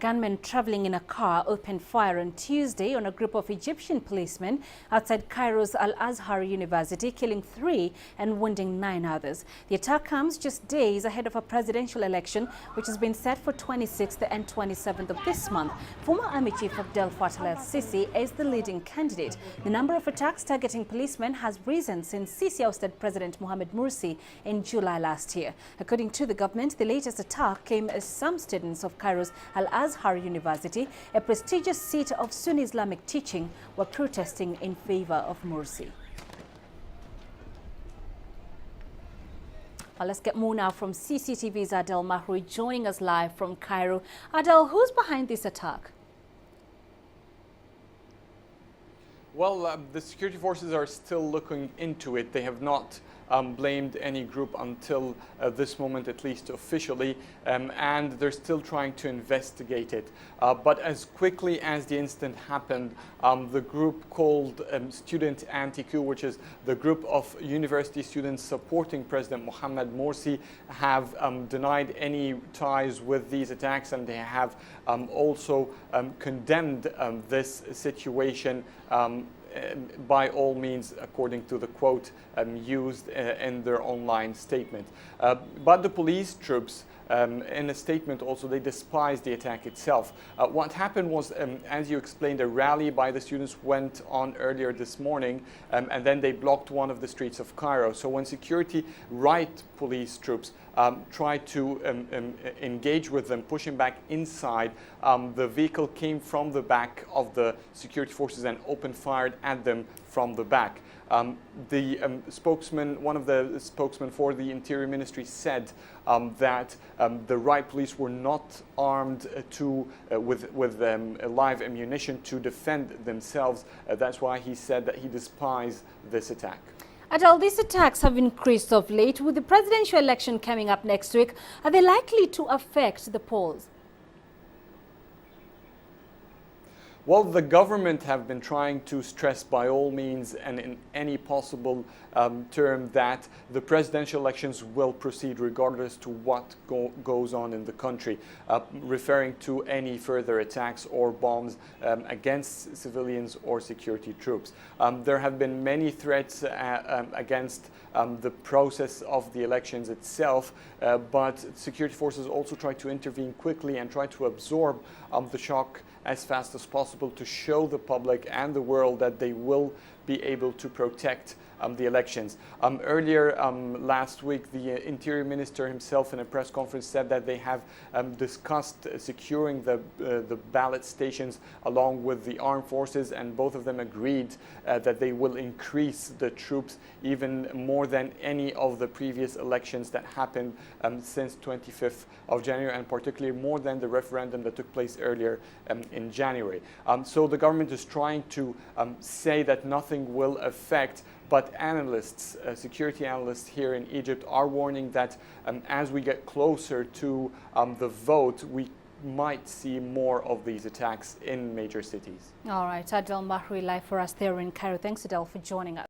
Gunmen traveling in a car opened fire on Tuesday on a group of Egyptian policemen outside Cairo's Al-Azhar University, killing 3 and wounding 9 others. The attack comes just days ahead of a presidential election, which has been set for 26th and 27th of this month. Former Army Chief Abdel Fattah al-Sisi is the leading candidate. The number of attacks targeting policemen has risen since Sisi ousted President Mohammed Morsi in July last year. According to the government, the latest attack came as some students of Cairo's Al-Azhar University, a prestigious seat of Sunni Islamic teaching, were protesting in favour of Morsi. Well, let's get more now from CCTV's Adel Mahroui joining us live from Cairo. Adel, who's behind this attack? Well, the security forces are still looking into it. They have not blamed any group until this moment, at least officially, and they're still trying to investigate it. But as quickly as the incident happened, the group called Student Anti-Coup, which is the group of university students supporting President Mohammed Morsi, have denied any ties with these attacks, and they have also condemned this situation by all means, according to the quote used in their online statement. But the police troops, in a statement also, they despised the attack itself. What happened was, as you explained, a rally by the students went on earlier this morning, and then they blocked one of the streets of Cairo. So when security right police troops tried to engage with them, pushing back inside, the vehicle came from the back of the security forces and opened fire at them from the back. The spokesman, one of the spokesmen for the Interior Ministry, said that the riot police were not armed with live ammunition to defend themselves. That's why he said that he despised this attack. Adel, these attacks have increased of late. With the presidential election coming up next week, are they likely to affect the polls? Well, the government have been trying to stress by all means and in any possible term that the presidential elections will proceed regardless to what goes on in the country, referring to any further attacks or bombs against civilians or security troops. There have been many threats against the process of the elections itself, but security forces also try to intervene quickly and try to absorb the shock as fast as possible to show the public and the world that they will be able to protect the elections. Earlier last week, the Interior Minister himself in a press conference said that they have discussed securing the ballot stations along with the armed forces, and both of them agreed that they will increase the troops even more than any of the previous elections that happened since 25th of January, and particularly more than the referendum that took place earlier in January. So the government is trying to say that nothing will affect, but analysts, security analysts here in Egypt are warning that as we get closer to the vote, we might see more of these attacks in major cities. All right, Adel Mahroui live for us there in Cairo. Thanks, Adel, for joining us.